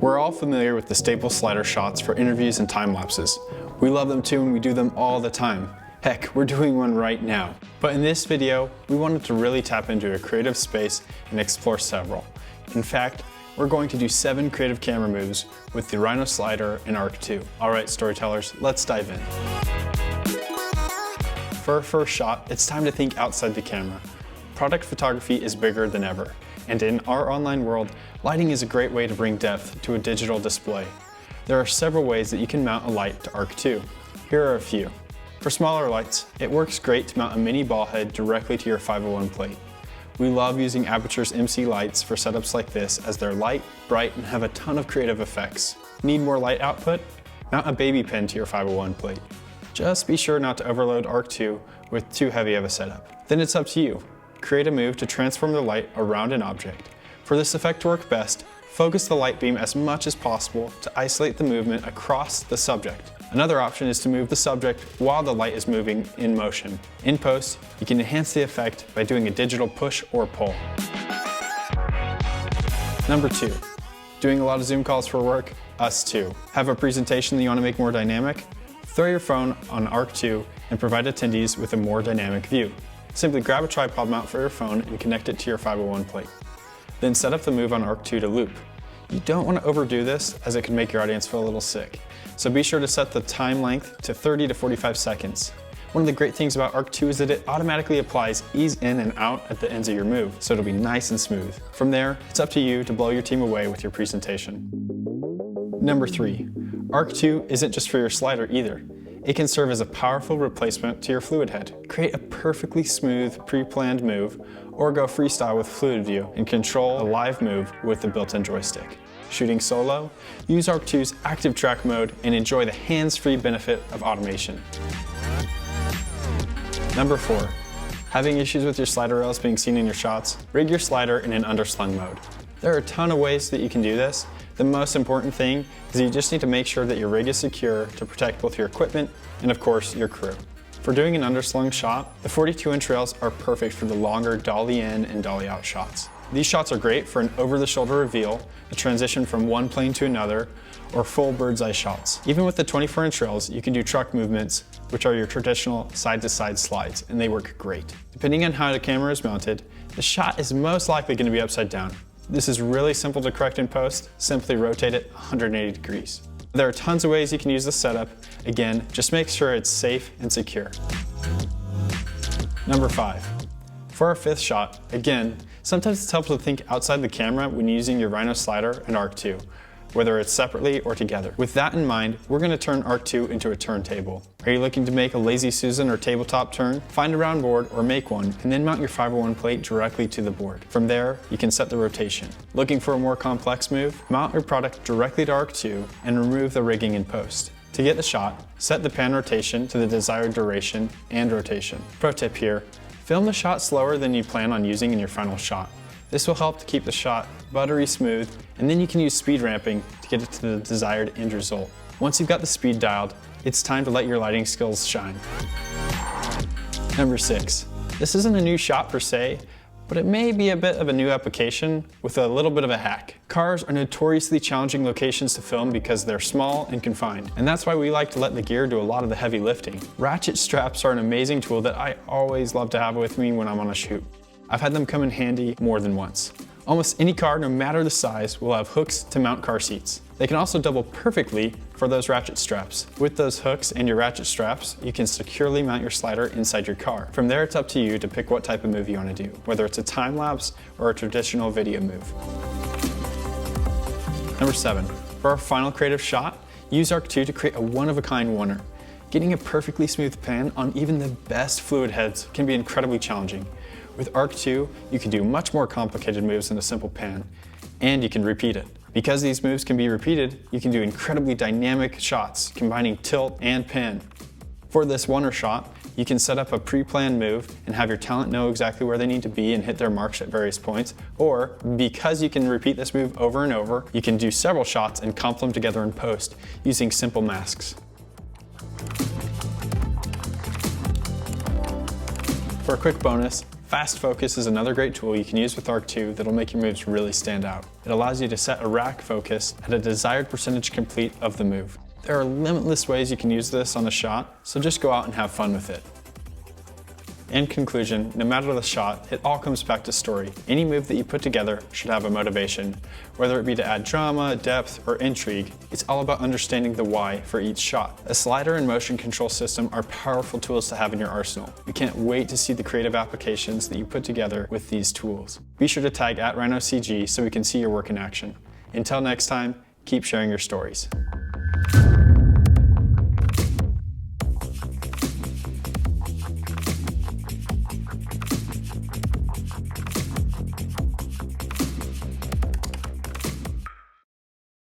We're all familiar with the staple slider shots for interviews and time lapses. We love them too and we do them all the time. Heck, we're doing one right now. But in this video, we wanted to really tap into a creative space and explore several. In fact, we're going to do 7 creative camera moves with the Rhino slider and Arc 2. All right, storytellers, let's dive in. For our first shot, it's time to think outside the camera. Product photography is bigger than ever, and in our online world, lighting is a great way to bring depth to a digital display. There are several ways that you can mount a light to Arc 2. Here are a few. For smaller lights, it works great to mount a mini ball head directly to your 501 plate. We love using Aputure's MC lights for setups like this as they're light, bright, and have a ton of creative effects. Need more light output? Mount a baby pen to your 501 plate. Just be sure not to overload Arc 2 with too heavy of a setup. Then it's up to you. Create a move to transform the light around an object. For this effect to work best, focus the light beam as much as possible to isolate the movement across the subject. Another option is to move the subject while the light is moving in motion. In post, you can enhance the effect by doing a digital push or pull. Number 2, doing a lot of Zoom calls for work? Us too. Have a presentation that you want to make more dynamic? Throw your phone on Arc 2 and provide attendees with a more dynamic view. Simply grab a tripod mount for your phone and connect it to your 501 plate. Then set up the move on Arc 2 to loop. You don't want to overdo this as it can make your audience feel a little sick. So be sure to set the time length to 30 to 45 seconds. One of the great things about Arc 2 is that it automatically applies ease in and out at the ends of your move, so it'll be nice and smooth. From there, it's up to you to blow your team away with your presentation. Number 3, Arc 2 isn't just for your slider either. It can serve as a powerful replacement to your fluid head. Create a perfectly smooth, pre-planned move, or go freestyle with fluid view and control a live move with the built-in joystick. Shooting solo? Use Arc 2's active track mode and enjoy the hands-free benefit of automation. Number 4, having issues with your slider rails being seen in your shots? Rig your slider in an underslung mode. There are a ton of ways that you can do this. The most important thing is you just need to make sure that your rig is secure to protect both your equipment and, of course, your crew. For doing an underslung shot, the 42-inch rails are perfect for the longer dolly in and dolly out shots. These shots are great for an over-the-shoulder reveal, a transition from one plane to another, or full bird's eye shots. Even with the 24-inch rails, you can do truck movements, which are your traditional side-to-side slides, and they work great. Depending on how the camera is mounted, the shot is most likely going to be upside down. This is really simple to correct in post. Simply rotate it 180 degrees. There are tons of ways you can use this setup. Again, just make sure it's safe and secure. Number 5. For our 5th shot, again, sometimes it's helpful to think outside the camera when using your Rhino slider and Arc 2, whether it's separately or together. With that in mind, we're going to turn Arc 2 into a turntable. Are you looking to make a lazy Susan or tabletop turn? Find a round board or make one, and then mount your 501 plate directly to the board. From there, you can set the rotation. Looking for a more complex move? Mount your product directly to Arc 2 and remove the rigging in post. To get the shot, set the pan rotation to the desired duration and rotation. Pro tip here, film the shot slower than you plan on using in your final shot. This will help to keep the shot buttery smooth, and then you can use speed ramping to get it to the desired end result. Once you've got the speed dialed, it's time to let your lighting skills shine. Number 6. This isn't a new shot per se, but it may be a bit of a new application with a little bit of a hack. Cars are notoriously challenging locations to film because they're small and confined, and that's why we like to let the gear do a lot of the heavy lifting. Ratchet straps are an amazing tool that I always love to have with me when I'm on a shoot. I've had them come in handy more than once. Almost any car, no matter the size, will have hooks to mount car seats. They can also double perfectly for those ratchet straps. With those hooks and your ratchet straps, you can securely mount your slider inside your car. From there, it's up to you to pick what type of move you want to do, whether it's a time lapse or a traditional video move. Number 7, for our final creative shot, use Arc 2 to create a one-of-a-kind Oner. Getting a perfectly smooth pan on even the best fluid heads can be incredibly challenging. With Arc 2, you can do much more complicated moves than a simple pan, and you can repeat it. Because these moves can be repeated, you can do incredibly dynamic shots, combining tilt and pan. For this Oner shot, you can set up a pre-planned move and have your talent know exactly where they need to be and hit their marks at various points, or because you can repeat this move over and over, you can do several shots and clump them together in post using simple masks. For a quick bonus, Fast Focus is another great tool you can use with Arc 2 that'll make your moves really stand out. It allows you to set a rack focus at a desired percentage complete of the move. There are limitless ways you can use this on a shot, so just go out and have fun with it. In conclusion, no matter the shot, it all comes back to story. Any move that you put together should have a motivation. Whether it be to add drama, depth, or intrigue, it's all about understanding the why for each shot. A slider and motion control system are powerful tools to have in your arsenal. We can't wait to see the creative applications that you put together with these tools. Be sure to tag @RhinoCG so we can see your work in action. Until next time, keep sharing your stories.